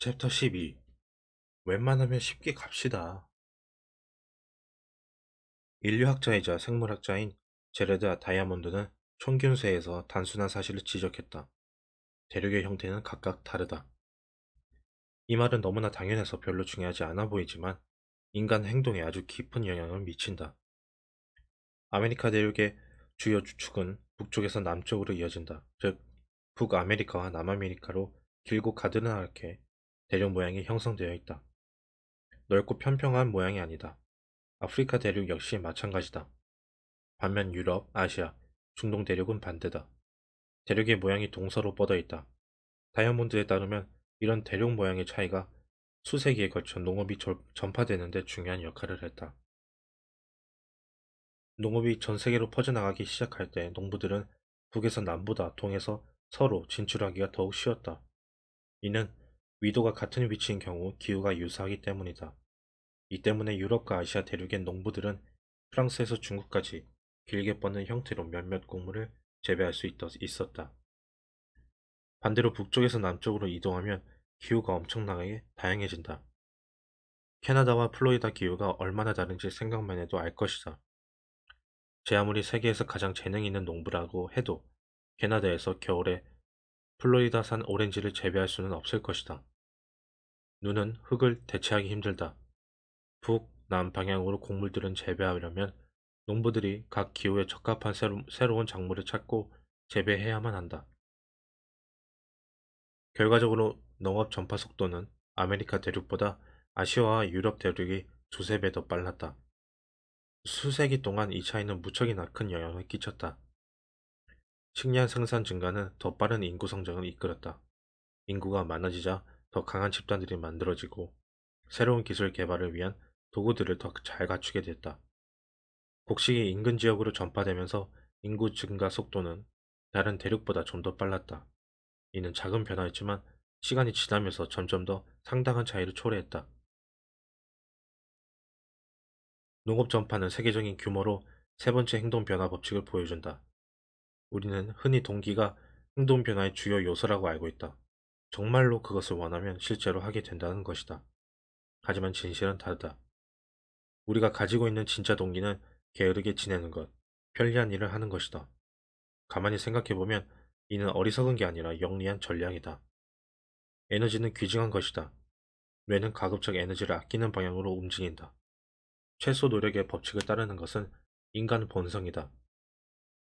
챕터 12. 웬만하면 쉽게 갑시다. 인류학자이자 생물학자인 제레드 다이아몬드는 총균세에서 단순한 사실을 지적했다. 대륙의 형태는 각각 다르다. 이 말은 너무나 당연해서 별로 중요하지 않아 보이지만 인간 행동에 아주 깊은 영향을 미친다. 아메리카 대륙의 주요 축은 북쪽에서 남쪽으로 이어진다. 즉, 북아메리카와 남아메리카로 길고 가드나랗게 대륙 모양이 형성되어 있다. 넓고 평평한 모양이 아니다. 아프리카 대륙 역시 마찬가지다. 반면 유럽, 아시아, 중동 대륙은 반대다. 대륙의 모양이 동서로 뻗어 있다. 다이아몬드에 따르면 이런 대륙 모양의 차이가 수세기에 걸쳐 농업이 전파되는 데 중요한 역할을 했다. 농업이 전 세계로 퍼져나가기 시작할 때 농부들은 북에서 남보다 동에서 서로 진출하기가 더욱 쉬웠다. 이는 위도가 같은 위치인 경우 기후가 유사하기 때문이다. 이 때문에 유럽과 아시아 대륙의 농부들은 프랑스에서 중국까지 길게 뻗는 형태로 몇몇 곡물을 재배할 수 있었다. 반대로 북쪽에서 남쪽으로 이동하면 기후가 엄청나게 다양해진다. 캐나다와 플로리다 기후가 얼마나 다른지 생각만 해도 알 것이다. 제 아무리 세계에서 가장 재능 있는 농부라고 해도 캐나다에서 겨울에 플로리다산 오렌지를 재배할 수는 없을 것이다. 눈은 흙을 대체하기 힘들다. 북, 남 방향으로 곡물들은 재배하려면 농부들이 각 기후에 적합한 새로운 작물을 찾고 재배해야만 한다. 결과적으로 농업 전파 속도는 아메리카 대륙보다 아시아와 유럽 대륙이 두세 배 더 빨랐다. 수세기 동안 이 차이는 무척이나 큰 영향을 끼쳤다. 식량 생산 증가는 더 빠른 인구 성장을 이끌었다. 인구가 많아지자 더 강한 집단들이 만들어지고 새로운 기술 개발을 위한 도구들을 더 잘 갖추게 됐다. 곡식이 인근 지역으로 전파되면서 인구 증가 속도는 다른 대륙보다 좀 더 빨랐다. 이는 작은 변화였지만 시간이 지나면서 점점 더 상당한 차이를 초래했다. 농업 전파는 세계적인 규모로 세 번째 행동 변화 법칙을 보여준다. 우리는 흔히 동기가 행동 변화의 주요 요소라고 알고 있다. 정말로 그것을 원하면 실제로 하게 된다는 것이다. 하지만 진실은 다르다. 우리가 가지고 있는 진짜 동기는 게으르게 지내는 것, 편리한 일을 하는 것이다. 가만히 생각해보면 이는 어리석은 게 아니라 영리한 전략이다. 에너지는 귀중한 것이다. 뇌는 가급적 에너지를 아끼는 방향으로 움직인다. 최소 노력의 법칙을 따르는 것은 인간 본성이다.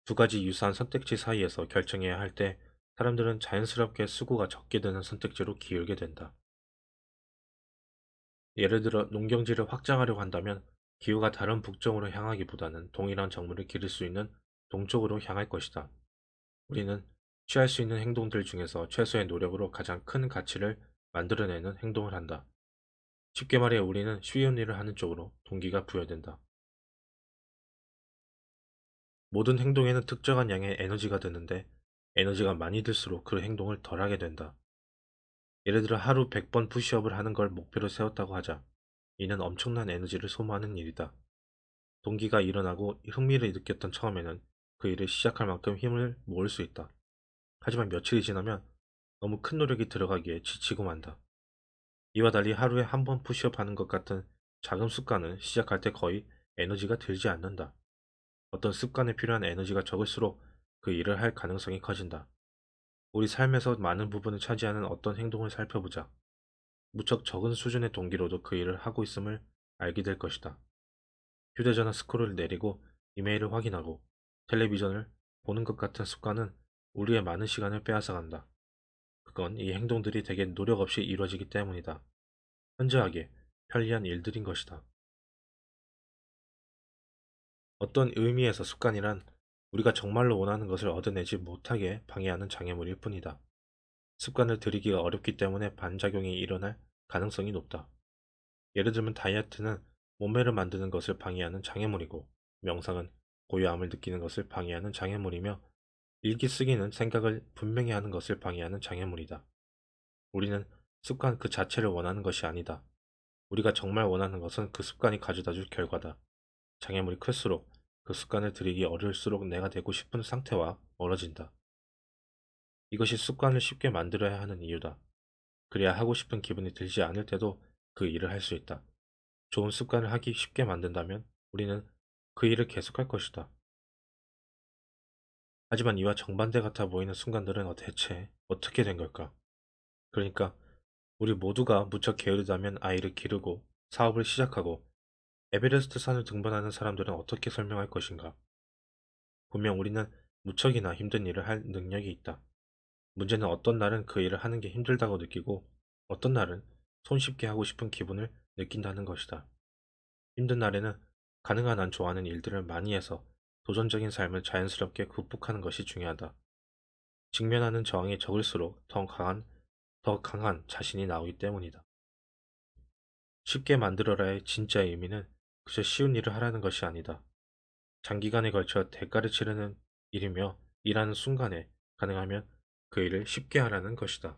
두 가지 유사한 선택지 사이에서 결정해야 할 때 사람들은 자연스럽게 수고가 적게 드는 선택지로 기울게 된다. 예를 들어 농경지를 확장하려고 한다면 기후가 다른 북쪽으로 향하기보다는 동일한 작물을 기를 수 있는 동쪽으로 향할 것이다. 우리는 취할 수 있는 행동들 중에서 최소의 노력으로 가장 큰 가치를 만들어내는 행동을 한다. 쉽게 말해 우리는 쉬운 일을 하는 쪽으로 동기가 부여된다. 모든 행동에는 특정한 양의 에너지가 드는데 에너지가 많이 들수록 그 행동을 덜 하게 된다. 예를 들어 하루 100번 푸시업을 하는 걸 목표로 세웠다고 하자. 이는 엄청난 에너지를 소모하는 일이다. 동기가 일어나고 흥미를 느꼈던 처음에는 그 일을 시작할 만큼 힘을 모을 수 있다. 하지만 며칠이 지나면 너무 큰 노력이 들어가기에 지치고 만다. 이와 달리 하루에 한 번 푸시업 하는 것 같은 작은 습관은 시작할 때 거의 에너지가 들지 않는다. 어떤 습관에 필요한 에너지가 적을수록 그 일을 할 가능성이 커진다. 우리 삶에서 많은 부분을 차지하는 어떤 행동을 살펴보자. 무척 적은 수준의 동기로도 그 일을 하고 있음을 알게 될 것이다. 휴대전화 스크롤을 내리고 이메일을 확인하고 텔레비전을 보는 것 같은 습관은 우리의 많은 시간을 빼앗아간다. 그건 이 행동들이 대개 노력 없이 이루어지기 때문이다. 현저하게 편리한 일들인 것이다. 어떤 의미에서 습관이란 우리가 정말로 원하는 것을 얻어내지 못하게 방해하는 장애물일 뿐이다. 습관을 들이기가 어렵기 때문에 반작용이 일어날 가능성이 높다. 예를 들면 다이어트는 몸매를 만드는 것을 방해하는 장애물이고 명상은 고요함을 느끼는 것을 방해하는 장애물이며 일기 쓰기는 생각을 분명히 하는 것을 방해하는 장애물이다. 우리는 습관 그 자체를 원하는 것이 아니다. 우리가 정말 원하는 것은 그 습관이 가져다 줄 결과다. 장애물이 클수록 그 습관을 들이기 어려울수록 내가 되고 싶은 상태와 멀어진다. 이것이 습관을 쉽게 만들어야 하는 이유다. 그래야 하고 싶은 기분이 들지 않을 때도 그 일을 할 수 있다. 좋은 습관을 하기 쉽게 만든다면 우리는 그 일을 계속할 것이다. 하지만 이와 정반대 같아 보이는 순간들은 대체 어떻게 된 걸까? 그러니까 우리 모두가 무척 게으르다면 아이를 기르고 사업을 시작하고 에베레스트 산을 등반하는 사람들은 어떻게 설명할 것인가? 분명 우리는 무척이나 힘든 일을 할 능력이 있다. 문제는 어떤 날은 그 일을 하는 게 힘들다고 느끼고 어떤 날은 손쉽게 하고 싶은 기분을 느낀다는 것이다. 힘든 날에는 가능한 한 좋아하는 일들을 많이 해서 도전적인 삶을 자연스럽게 극복하는 것이 중요하다. 직면하는 저항이 적을수록 더 강한 자신이 나오기 때문이다. 쉽게 만들어라의 진짜 의미는 그저 쉬운 일을 하라는 것이 아니다. 장기간에 걸쳐 대가를 치르는 일이며 일하는 순간에 가능하면 그 일을 쉽게 하라는 것이다.